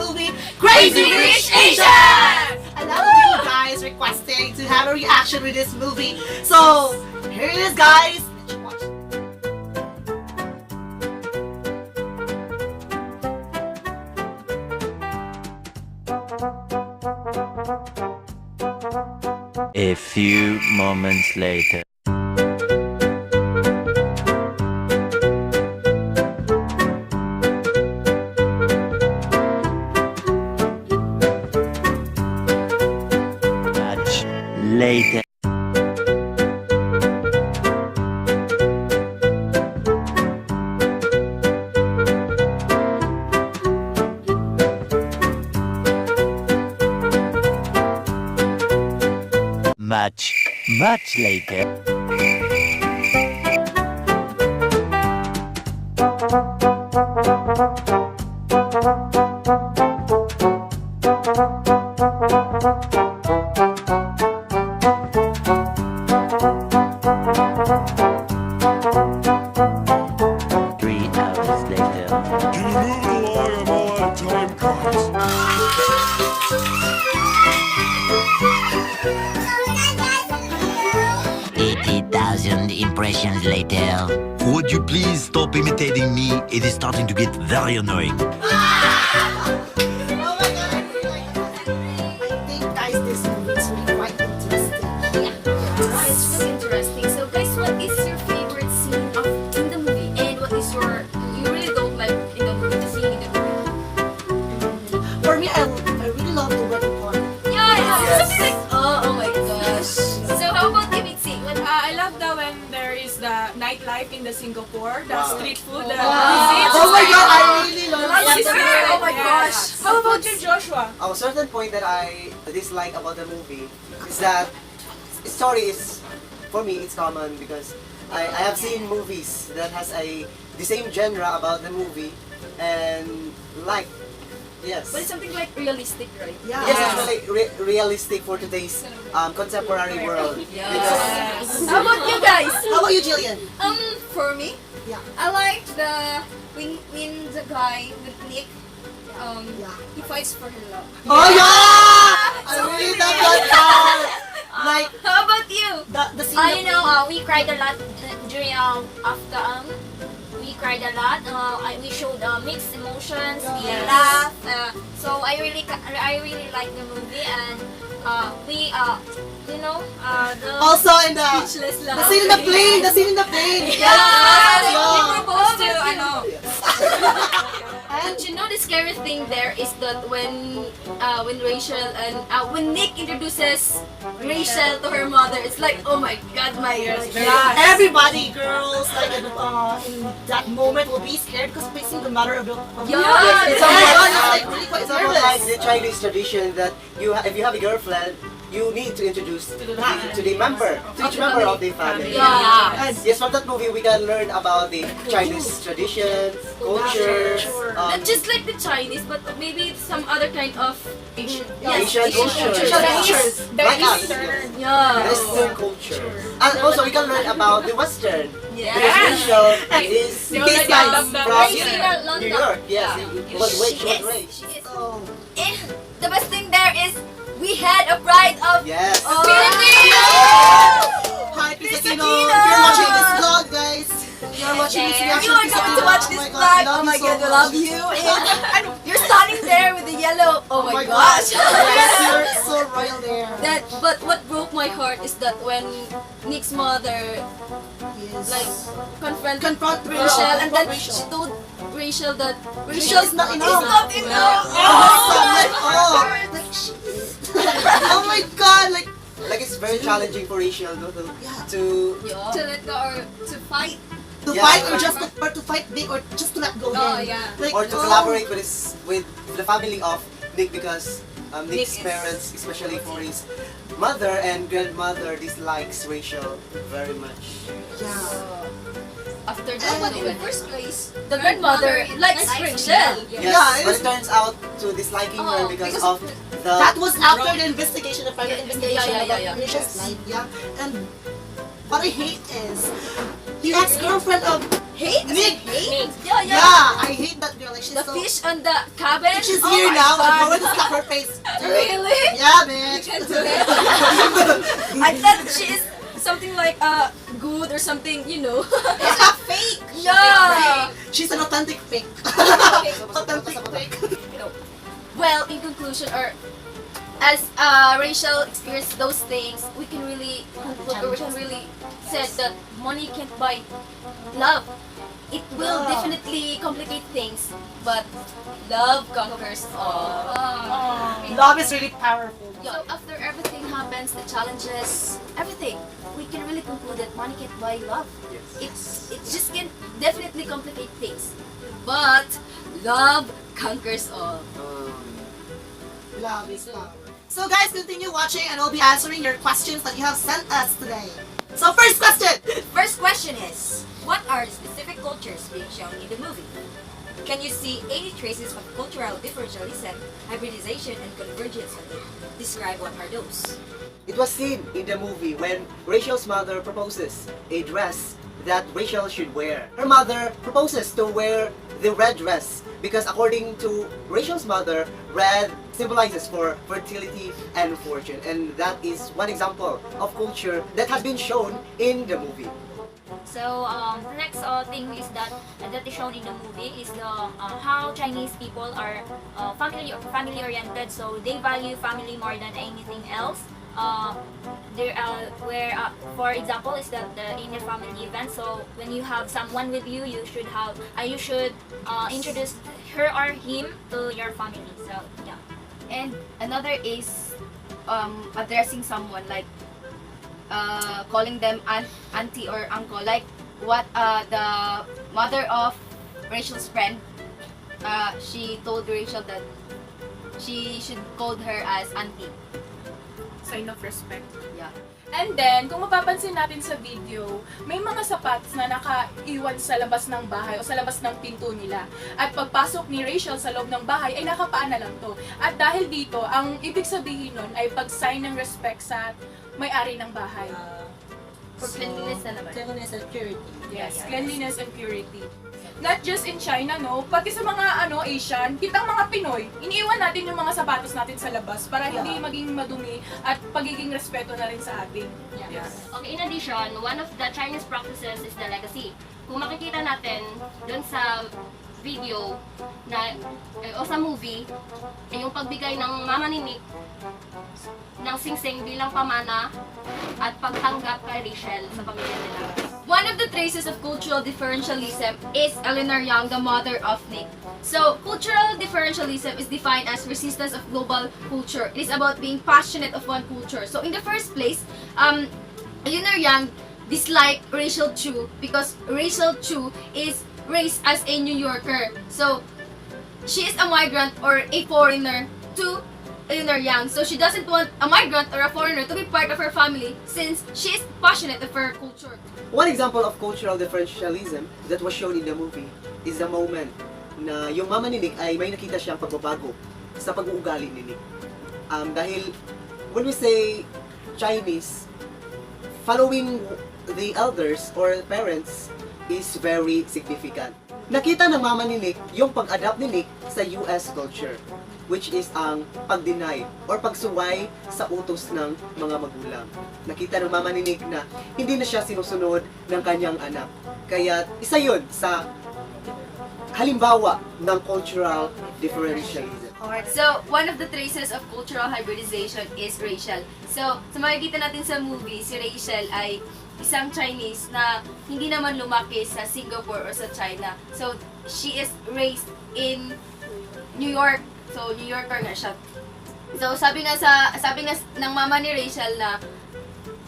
movie Crazy Rich Asians! A lot of you guys requesting to have a reaction with this movie. So, here it is, guys. A few moments later. Much later. Much later. Three hours later. Can you move it along? I'm all out of time cards. 80,000 impressions later. Would you please stop imitating me? It is starting to get very annoying. Oh my god, I think, guys, this movie is really quite interesting. Yeah, it's really interesting. So, guys, what is your favorite scene in the movie, and what is your you really don't like in the movie? The scene in the movie. For me, I really love the wedding part. Yeah, something like oh my gosh. So, how about you, Mitzi? What? I love that when there is the nightlife in the Singapore, the street food, the Oh my god, I really love Lunch is that. there. Oh my gosh. How about you, Joshua? A certain point that I dislike about the movie is that the story is, for me, it's common because I have seen movies that has the same genre about the movie and like, yes. But it's something like realistic, right? Yeah. Yes, it's really realistic for today's contemporary world. Because, How about you guys? How about you, Jillian? For me, Yeah. I like the when the guy with Nick, Yeah. he fights for her love. Oh yeah! I really love that part. Like How about you? the scene. You know, we cried a lot during after we cried a lot. We showed mixed emotions. We laughed. So I really like the movie, and we you know the Also in the scene in the plane. The scene in the plane. Yeah. Yeah. Proposed to And you know the scary thing there is that when Rachel and when Nick introduces Rachel to her mother, it's like, oh my god, my Everybody, girls, like in that moment will be scared because facing the mother of the. Yeah. It's like really quite it's almost like nervous. the Chinese tradition that if you have a girlfriend, you need to introduce to each member of the family. Yeah. And Yes, from that movie we can learn about the Chinese tradition, culture, Not just like the Chinese, but maybe some other kind of Asian. Asian culture, like us, Yeah. Western culture. And also we can learn about the Western. Yes. Because Rachel is These guys from New York. Yes, it was raised. oh. And the best thing there is we had a pride of Yes. Hi, Pisakino. If you're watching this vlog, guys, if you're watching this reaction, You are going to watch this vlog. Oh my god, we love you. And you're standing there with the yellow. Oh my gosh. You're so royal there. But what broke my heart is that when Nick's mother like confronted Confront Rachel, and then Rachel. she told Rachel that Rachel's not enough. It's not enough. Oh my god, like Like it's very challenging for Rachel to To let go or to fight. to Yeah. fight or to fight Nick or just to let go Oh, him. yeah. Like, or to collaborate with the family of Nick because Nick's Nick is- parents, especially for his mother and grandmother, dislikes Rachel very much. Yeah. After But in the that, first place, the grandmother likes Rachel. Yes, Yeah, but it turns out to disliking her because because of the That was after the investigation, the private investigation yeah, about yeah. Rachel's life. Yeah. And what I hate is the ex-girlfriend of Hate? Nick. Hate? Yeah, I hate that girl. Like she's The so. fish on the cabin? She's Oh here my now. God. I'm going to slap her face. Really? Yeah, bitch. You can do it? I thought she is something like good or something, you know. It's not fake. Yeah. She's an authentic fake. Authentic fake. Well, in conclusion, or as Rachel experienced those things, we can really conclude, or we can really say that money can't buy love. It will definitely complicate things, but love conquers all. Love is really powerful. So after everything happens, the challenges, everything, we can really conclude that money can't buy love. It just can definitely complicate things, but love conquers all. Love is power. So guys, continue watching and we'll be answering your questions that you have sent us today. So first question. First question is, what are the specific cultures being shown in the movie? Can you see any traces of cultural differentialism, hybridization, and convergence of it? Describe what are those. It was seen in the movie when Rachel's mother proposes a dress that Rachel should wear. Her mother proposes to wear the red dress because according to Rachel's mother, red symbolizes for fertility and fortune. And that is one example of culture that has been shown in the movie. So the next thing is that is shown in the movie is the how Chinese people are family oriented. So they value family more than anything else. For example, is that in a family event. So when you have someone with you, you should introduce her or him to your family. So yeah. And another is addressing someone, like calling them auntie or uncle, like what the mother of Rachel's friend, she told Rachel that she should call her as auntie. Sign of respect. Yeah. And then, kung mapapansin natin sa video, may mga sapatos na nakaiwan sa labas ng bahay o sa labas ng pinto nila. At pagpasok ni Rachel sa loob ng bahay ay nakapaan na lang to. At dahil dito, ang ibig sabihin nun ay pag-sign ng respect sa may-ari ng bahay. For cleanliness na naman. Cleanliness and purity. Yes, cleanliness and purity. Not just in China, no? Pati sa mga Asian, kitang mga Pinoy, iniiwan natin yung mga sapatos natin sa labas para hindi maging madumi at pagiging respeto na rin sa atin. Yes. Okay, in addition, one of the Chinese practices is the legacy. Kung makikita natin dun sa video na o sa movie, yung pagbigay ng mama ni Nick ng singsing bilang pamana at pagtanggap kay Rachel sa pamilya nila. One of the traces of cultural differentialism is Eleanor Young, the mother of Nick. So, cultural differentialism is defined as resistance of global culture. It is about being passionate of one culture. So, in the first place, Eleanor Young disliked Rachel Chu because Rachel Chu is raised as a New Yorker. So, she is a migrant or a foreigner to Eleanor Young. So, she doesn't want a migrant or a foreigner to be part of her family since she is passionate of her culture. One example of cultural differentialism that was shown in the movie is the moment na yung mama ni Nick ay may nakita siyang pagbabago sa pag-uugali ni Nick. Dahil when we say Chinese, following the elders or parents is very significant. Nakita ng mama ni Nick yung pag-adapt ni Nick sa US culture, which is ang pag-deny or pagsuway sa utos ng mga magulang. Nakita ng mama ni Nick na hindi na siya sinusunod ng kanyang anak. Kaya isa yun sa halimbawa ng cultural differentialism. So, one of the traces of cultural hybridization is Rachel. So, sa makikita natin sa movie, si Rachel ay isang Chinese na hindi naman lumaki sa Singapore or sa China. So, she is raised in New York. So, New Yorker na siya. So, sabi nga ng mama ni Rachel na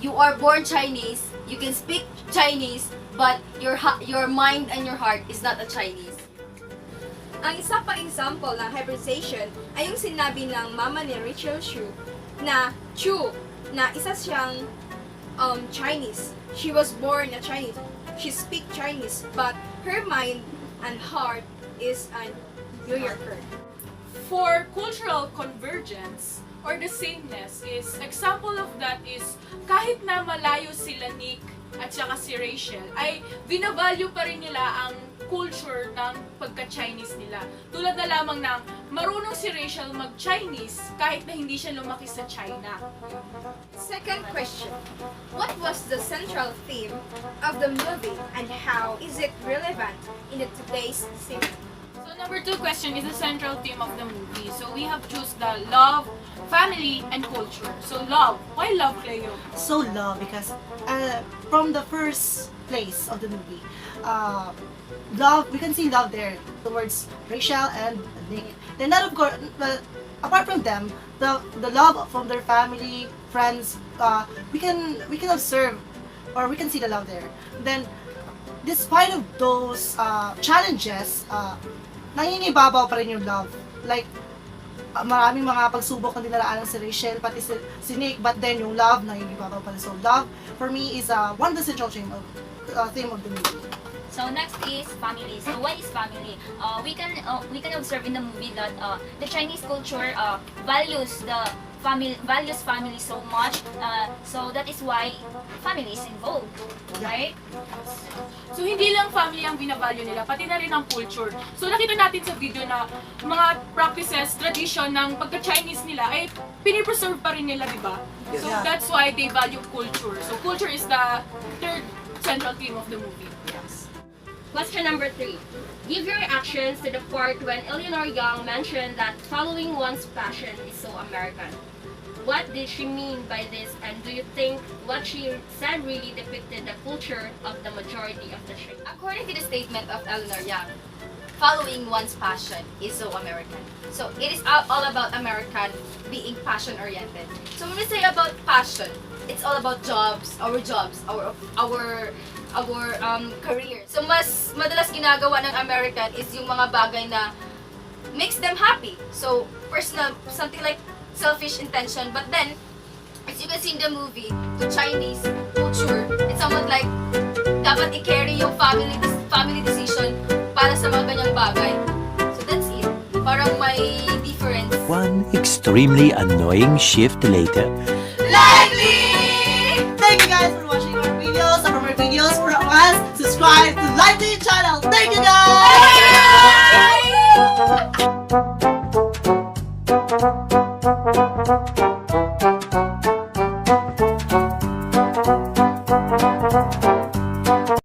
you are born Chinese, you can speak Chinese, but your mind and your heart is not a Chinese. Ang isa pang example ng hybridization ay yung sinabi ng mama ni Rachel Chu na isa siyang Chinese. She was born a Chinese. She speaks Chinese, but her mind and heart is a New Yorker. For cultural convergence or the sameness is example of that is kahit na malayo sila Nick at saka si Rachel ay binavalue pa rin nila ang culture ng pagka-Chinese nila. Tulad na lamang ng marunong si Rachel mag-Chinese kahit na hindi siya lumaki sa China. Second question. What was the central theme of the movie and how is it relevant in today's cinema? So number 2 question is the central theme of the movie. So we have choose the love, family, and culture. So love. Why love, Cleo? So love because from the first place of the movie, love, we can see love there towards Rachel and Nick. Then that of course, apart from them, the love from their family, friends, we can observe or we can see the love there. Then despite of those challenges, nangingibabaw pa rin yung love. Like maraming mga pagsubok na dinaraanan si Rachel, pati si Nick, but then yung love, nangingibabaw pa rin. So love, for me, is one of the central theme of the movie. So next is family. So what is family? We can observe in the movie that the Chinese culture values family so much. So that is why family is involved, right? So hindi lang family ang binavalue nila, pati na rin ang culture. So nakita natin sa video na mga practices, tradition ng pagka-Chinese nila ay pinipreserve pa rin nila, di ba? So Yeah. that's why they value culture. So culture is the third central theme of the movie. Yes. Question number 3. Give your reactions to the part when Eleanor Young mentioned that following one's passion is so American. What did she mean by this, and do you think what she said really depicted the culture of the majority of the show? According to the statement of Eleanor Young, following one's passion is so American. So it is all about American being passion-oriented. So when we say about passion, it's all about our career. So mas madalas ginagawa ng American is yung mga bagay na makes them happy. So personal, something like selfish intention. But then, as you can see in the movie, the Chinese culture, it's somewhat like dapat i-carry yung family decision para sa mga ganyang bagay. So that's it. Parang may difference. One extremely annoying shift later. Lively! Thank you guys for watching our videos. For more videos from us, subscribe to Lively channel. Thank you guys! Bye!